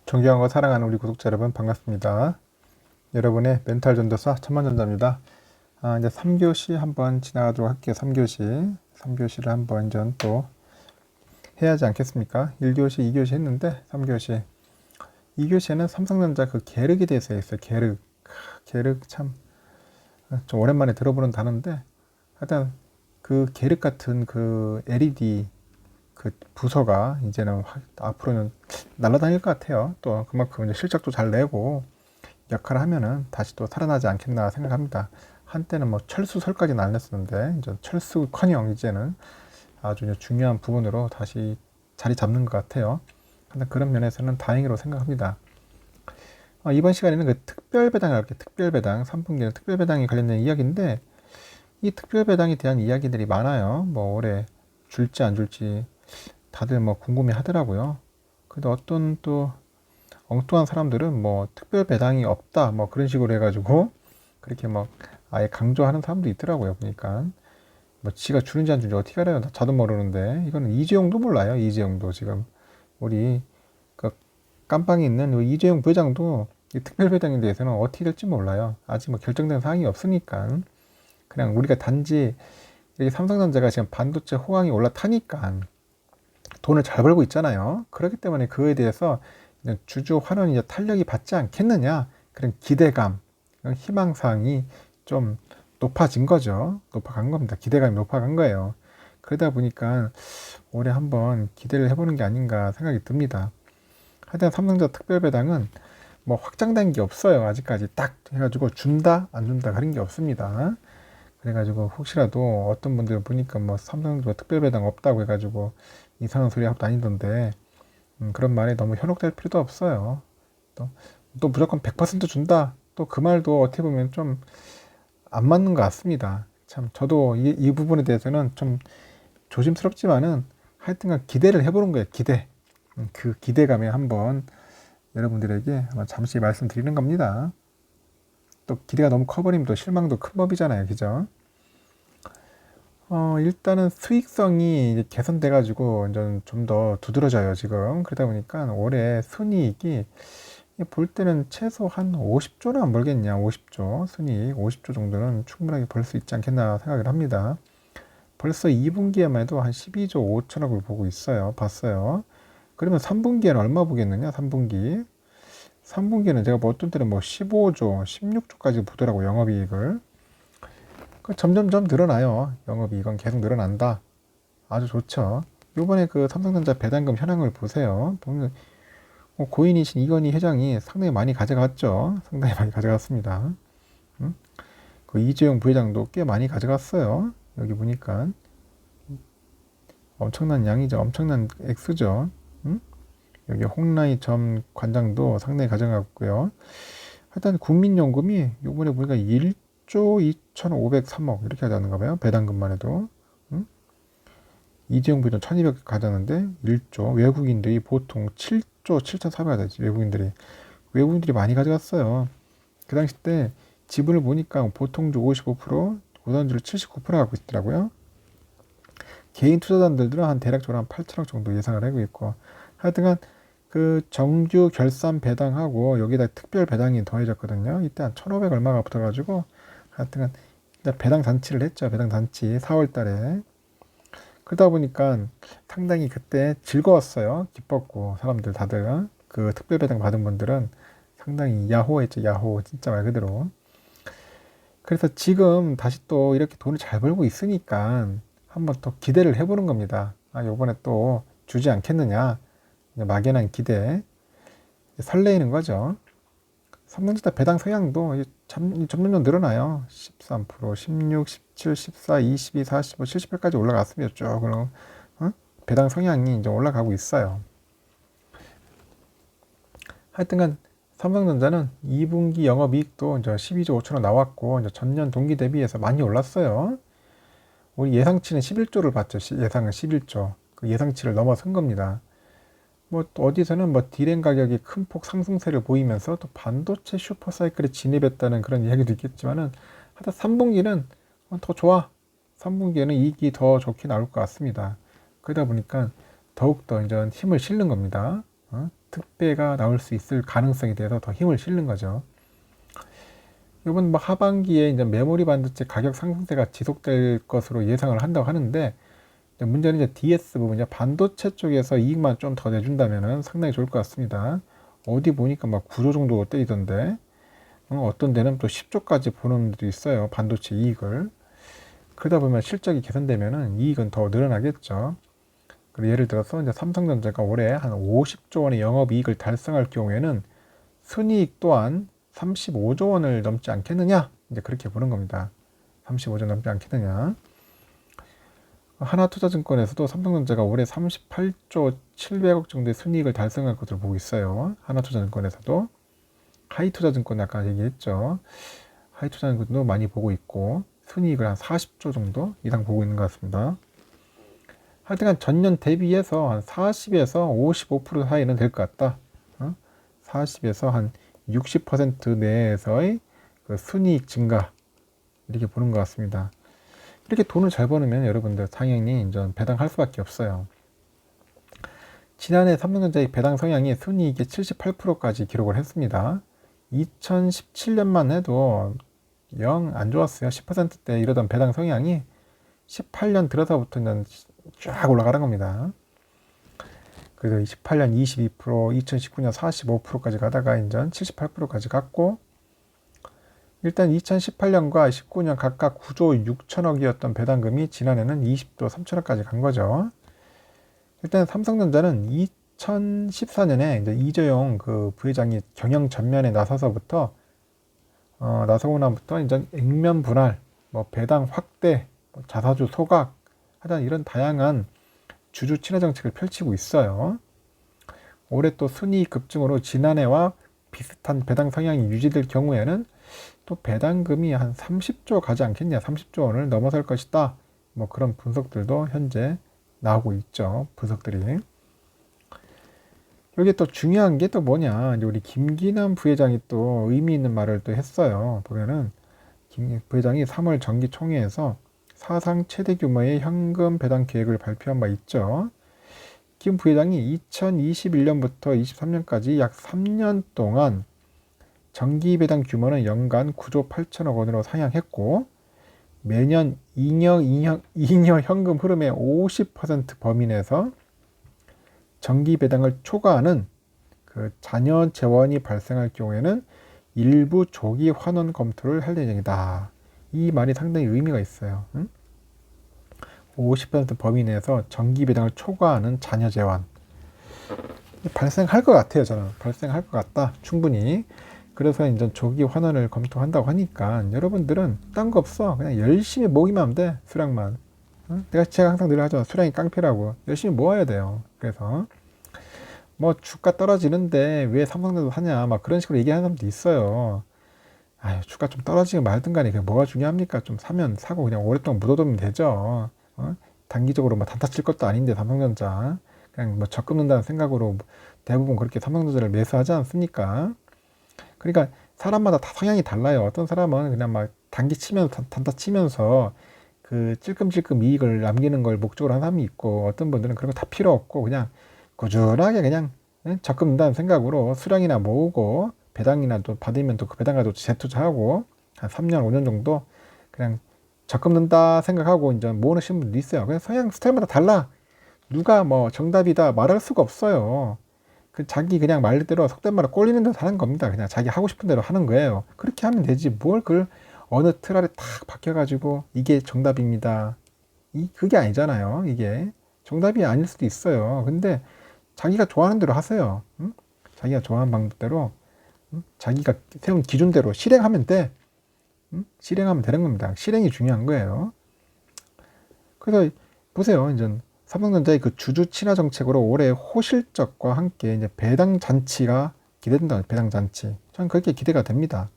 존경하고 사랑하는 우리 구독자 여러분 반갑습니다. 여러분의 멘탈 전도사 천만전자입니다. 이제 3교시 한번 지나가도록 할게요. 3교시를 한번 이제 또 해야 하지 않겠습니까? 1교시, 2교시 했는데 3교시. 2교시에는 삼성전자 그 계륵에 대해서 했어요. 계륵 참 좀 오랜만에 들어보는 단어인데 하여튼 그 계륵 같은 그 LED 그 부서가 이제는 앞으로는 날아다닐 것 같아요. 또 그만큼 이제 실적도 잘 내고 역할을 하면은 다시 또 살아나지 않겠나 생각합니다. 한때는 뭐 철수설까지는 안 냈었는데 이제 철수커녕 이제는 아주 중요한 부분으로 다시 자리 잡는 것 같아요. 근데 그런 면에서는 다행으로 생각합니다. 이번 시간에는 그 특별배당을 할게요. 특별배당 3분기는 특별배당이 관련된 이야기인데 이 특별배당에 대한 이야기들이 많아요. 뭐 올해 줄지 안 줄지 다들 뭐 궁금해 하더라고요. 근데 어떤 또 엉뚱한 사람들은 뭐 특별 배당이 없다 뭐 그런 식으로 해가지고 그렇게 막 아예 강조하는 사람도 있더라고요. 보니까 뭐 지가 주는지 안 주는지 어떻게 알아요? 저도 모르는데 이거는 이재용도 몰라요. 이재용도 지금 우리 그 깜빵에 있는 이재용 부회장도 이 특별 배당에 대해서는 어떻게 될지 몰라요. 아직 뭐 결정된 사항이 없으니까 그냥 우리가 단지 이렇게 삼성전자가 지금 반도체 호황이 올라타니까 돈을 잘 벌고 있잖아요. 그렇기 때문에 그에 대해서 주주 환원이 이제 탄력이 받지 않겠느냐 그런 기대감, 희망사항이 좀 높아진 거죠. 높아간 겁니다. 기대감이 높아간 거예요. 그러다 보니까 올해 한번 기대를 해보는 게 아닌가 생각이 듭니다. 하여튼 삼성전자 특별배당은 뭐 확장된 게 없어요. 아직까지 딱 해가지고 준다 안 준다 그런 게 없습니다. 그래가지고 혹시라도 어떤 분들 보니까 뭐 삼성전자 특별배당 없다고 해가지고 이상한 소리 하고 다니던데 그런 말에 너무 현혹될 필요도 없어요. 또, 또 무조건 100% 준다. 또 그 말도 어떻게 보면 좀 안 맞는 것 같습니다. 참 저도 이 부분에 대해서는 좀 조심스럽지만은 하여튼간 기대를 해보는 거예요. 기대. 그 기대감에 한번 여러분들에게 한번 잠시 말씀드리는 겁니다. 또 기대가 너무 커버리면 또 실망도 큰 법이잖아요. 그죠? 일단은 수익성이 이제 개선돼가지고 좀 더 두드러져요, 지금. 그러다 보니까 올해 순이익이 볼 때는 최소 한 50조는 안 벌겠냐, 50조. 순이익 50조 정도는 충분하게 벌 수 있지 않겠나 생각을 합니다. 벌써 2분기에만 해도 한 12조 5천억을 보고 있어요. 봤어요. 그러면 3분기에는 얼마 보겠느냐, 3분기. 3분기에는 제가 뭐 어떤 때는 뭐 15조, 16조까지 보더라고, 영업이익을. 점점점 늘어나요. 영업이익은 계속 늘어난다. 아주 좋죠. 요번에 그 삼성전자 배당금 현황을 보세요. 보면 고인이신 이건희 회장이 상당히 많이 가져갔죠. 상당히 많이 가져갔습니다. 그 이재용 부회장도 꽤 많이 가져갔어요. 여기 보니까 엄청난 양이죠. 엄청난 액수죠. 여기 홍라이 전 관장도 상당히 가져갔고요. 하여튼 국민연금이 요번에 보니까 1조 2,503억 이렇게 하자는가 봐요. 배당금만 해도. 이재용 부회장 1,200 가져갔는데 1조. 외국인들이 보통 7조 7,400 가져갔지. 외국인들이 많이 가져갔어요. 그 당시 때 지분을 보니까 보통주 55%, 우선주를 79% 갖고 있더라고요. 개인 투자자들은 한 대략적으로 한 8천억 정도 예상을 하고 있고, 하여튼간 그 정규 결산 배당하고 여기다 특별 배당이 더해졌거든요. 이때 한 1,500 얼마가 붙어가지고 하여튼간 배당 잔치를 했죠. 배당 잔치 4월 달에. 그러다 보니까 상당히 그때 즐거웠어요. 기뻤고 사람들 다들 그 특별 배당 받은 분들은 상당히 야호했죠. 야호 진짜 말 그대로. 그래서 지금 다시 또 이렇게 돈을 잘 벌고 있으니까 한번 또 기대를 해보는 겁니다. 요번에 또 주지 않겠느냐. 막연한 기대. 설레이는 거죠. 삼성전자 배당 성향도 점점 늘어나요. 13%, 16, 17, 14, 22, 45, 70%까지 올라갔습니다. 쭉. 그럼 배당 성향이 이제 올라가고 있어요. 하여튼간 삼성전자는 2분기 영업이익도 이제 12조 5천원 나왔고 이제 전년 동기 대비해서 많이 올랐어요. 우리 예상치는 11조를 봤죠. 예상은 11조. 그 예상치를 넘어선 겁니다. 뭐 또 어디서는 뭐 디램 가격이 큰 폭 상승세를 보이면서 또 반도체 슈퍼사이클에 진입했다는 그런 이야기도 있겠지만은 하여튼 3분기는 더 좋아. 3분기에는 이익이 더 좋게 나올 것 같습니다. 그러다 보니까 더욱더 이제 힘을 실는 겁니다. 특배가 나올 수 있을 가능성에 대해서 더 힘을 실는 거죠. 이번 뭐 하반기에 이제 메모리 반도체 가격 상승세가 지속될 것으로 예상을 한다고 하는데, 문제는 이제 DS 부분, 이제 반도체 쪽에서 이익만 좀 더 내준다면은 상당히 좋을 것 같습니다. 어디 보니까 막 9조 정도 때리던데, 어떤 데는 또 10조까지 보는 데도 있어요. 반도체 이익을. 그러다 보면 실적이 개선되면은 이익은 더 늘어나겠죠. 그리고 예를 들어서 이제 삼성전자가 올해 한 50조 원의 영업이익을 달성할 경우에는 순이익 또한 35조 원을 넘지 않겠느냐? 이제 그렇게 보는 겁니다. 35조 넘지 않겠느냐? 하나투자증권에서도 삼성전자가 올해 38조 700억 정도의 순이익을 달성할 것으로 보고 있어요. 하나투자증권에서도. 하이투자증권 아까 얘기했죠. 하이투자증권도 많이 보고 있고 순이익을 한 40조 정도 이상 보고 있는 것 같습니다. 하여튼간 전년 대비해서 한 40에서 55% 사이는 될 것 같다. 40에서 한 60% 내에서의 그 순이익 증가, 이렇게 보는 것 같습니다. 이렇게 돈을 잘 버는 여러분들 당연히 이제 배당할 수밖에 없어요. 지난해 삼성전자의 배당 성향이 순이익의 78%까지 기록을 했습니다. 2017년만 해도 영 안 좋았어요. 10%대 이러던 배당 성향이 18년 들어서부터는 쫙 올라가는 겁니다. 그래서 28년 22%, 2019년 45%까지 가다가 이제 78%까지 갔고, 일단 2018년과 19년 각각 9조 6천억이었던 배당금이 지난해는 20조 3천억까지 간 거죠. 일단 삼성전자는 2014년에 이제 이재용 그 부회장이 경영 전면에 나서서부터 나서고 나부터 이제 액면 분할, 뭐 배당 확대, 뭐 자사주 소각 하여튼 이런 다양한 주주 친화 정책을 펼치고 있어요. 올해 또 순이익 급증으로 지난해와 비슷한 배당 성향이 유지될 경우에는 또 배당금이 한 30조 가지 않겠냐, 30조 원을 넘어설 것이다. 뭐 그런 분석들도 현재 나오고 있죠. 분석들이. 여기 또 중요한 게 또 뭐냐, 이제 우리 김기남 부회장이 또 의미 있는 말을 또 했어요. 보면은 김 부회장이 3월 정기총회에서 사상 최대 규모의 현금 배당 계획을 발표한 바 있죠. 김 부회장이 2021년부터 23년까지 약 3년 동안 정기 배당 규모는 연간 9조 8천억 원으로 상향했고, 매년 잉여 현금 흐름의 50% 범위 내에서 정기 배당을 초과하는 그 잔여 재원이 발생할 경우에는 일부 조기 환원 검토를 할 예정이다. 이 말이 상당히 의미가 있어요. 50% 범위 내에서 정기 배당을 초과하는 잔여 재원 발생할 것 같아요. 저는 발생할 것 같다. 충분히. 그래서 이제 조기 환원을 검토한다고 하니까 여러분들은 딴 거 없어. 그냥 열심히 모으기만 하면 돼. 수량만. 제가 항상 늘 하죠. 수량이 깡패라고. 열심히 모아야 돼요. 그래서 뭐 주가 떨어지는데 왜 삼성전자 사냐 막 그런 식으로 얘기하는 사람도 있어요. 아유, 주가 좀 떨어지긴 말든 간에 그게 뭐가 중요합니까? 좀 사면 사고 그냥 오랫동안 묻어두면 되죠. 단기적으로 뭐 단타 칠 것도 아닌데 삼성전자 그냥 뭐 적금 넣는다는 생각으로 대부분 그렇게 삼성전자를 매수하지 않습니까? 그러니까 사람마다 다 성향이 달라요. 어떤 사람은 그냥 막 단기 치면서 단타 치면서 그 찔끔찔끔 이익을 남기는 걸 목적으로 하는 사람이 있고, 어떤 분들은 그런 거 다 필요 없고 그냥 꾸준하게 그냥 적금 넣는다는 생각으로 수량이나 모으고 배당이나 또 받으면 또 그 배당 가지고 재투자하고 한 3년 5년 정도 그냥 적금 넣는다 생각하고 이제 모으시는 분도 있어요. 그냥 성향 스타일마다 달라. 누가 뭐 정답이다 말할 수가 없어요. 그 자기 그냥 말대로 속된 말로 꼴리는 대로 하는 겁니다. 그냥 자기 하고 싶은 대로 하는 거예요. 그렇게 하면 되지. 뭘 그걸 어느 틀 아래 탁 박혀가지고 이게 정답입니다. 그게 아니잖아요. 이게 정답이 아닐 수도 있어요. 근데 자기가 좋아하는 대로 하세요. 자기가 좋아하는 방법대로 자기가 세운 기준대로 실행하면 돼. 실행하면 되는 겁니다. 실행이 중요한 거예요. 그래서 보세요. 이제 삼성전자의 그 주주 친화 정책으로 올해 호실적과 함께 이제 배당 잔치가 기대된다. 배당 잔치. 저는 그렇게 기대가 됩니다.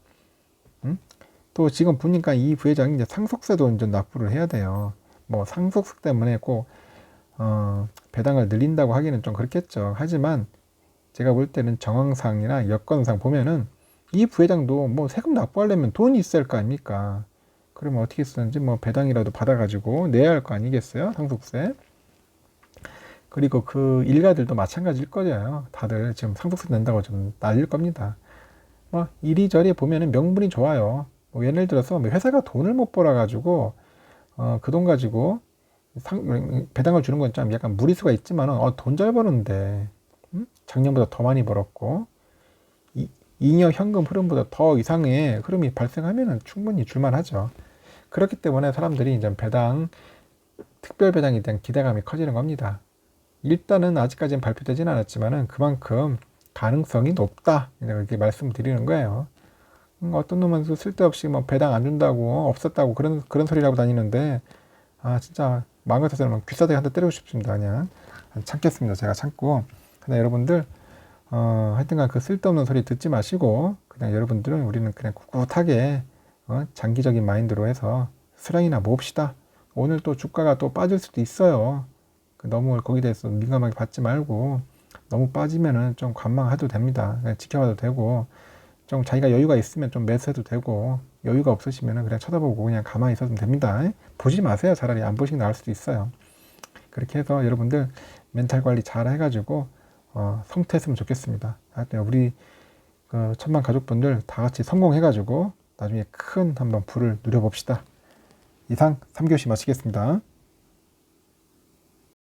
또 지금 보니까 이 부회장이 이제 상속세도 이제 납부를 해야 돼요. 뭐 상속세 때문에 꼭 배당을 늘린다고 하기는 좀 그렇겠죠. 하지만 제가 볼 때는 정황상이나 여건상 보면은 이 부회장도 뭐 세금 납부하려면 돈이 있어야 할 거 아닙니까? 그러면 어떻게 쓰는지 뭐 배당이라도 받아가지고 내야 할 거 아니겠어요? 상속세. 그리고 그 일가들도 마찬가지일 거예요. 다들 지금 상속세 낸다고 좀 난릴 겁니다. 뭐 이리저리 보면은 명분이 좋아요. 뭐 예를 들어서 뭐 회사가 돈을 못 벌어 가지고 그 돈 가지고 배당을 주는 건 좀 약간 무리수가 있지만은 돈 잘 버는데 작년보다 더 많이 벌었고 잉여 현금 흐름보다 더 이상의 흐름이 발생하면은 충분히 줄만하죠. 그렇기 때문에 사람들이 이제 특별 배당에 대한 기대감이 커지는 겁니다. 일단은 아직까지는 발표되지는 않았지만은 그만큼 가능성이 높다 이렇게 말씀드리는 거예요. 어떤 놈은 쓸데없이 뭐 배당 안 준다고 없었다고 그런 소리를 하고 다니는데 진짜 마음 같아서는 귀싸대기 한 대 때리고 싶습니다. 그냥 참겠습니다. 제가 참고. 근데 여러분들 하여튼간 그 쓸데없는 소리 듣지 마시고 그냥 여러분들은 우리는 그냥 꿋꿋하게 장기적인 마인드로 해서 수량이나 모읍시다. 오늘 또 주가가 또 빠질 수도 있어요. 너무 거기에 대해서 민감하게 받지 말고 너무 빠지면은 좀 관망해도 됩니다. 그냥 지켜봐도 되고 좀 자기가 여유가 있으면 좀 매수해도 되고 여유가 없으시면은 그냥 쳐다보고 그냥 가만히 있어도 됩니다. 보지 마세요. 차라리 안 보시는 게 나을 수도 있어요. 그렇게 해서 여러분들 멘탈 관리 잘 해가지고 성퇴했으면 좋겠습니다. 하여튼 우리 그 천만 가족분들 다 같이 성공해가지고 나중에 큰 한번 부를 누려봅시다. 이상 3교시 마치겠습니다.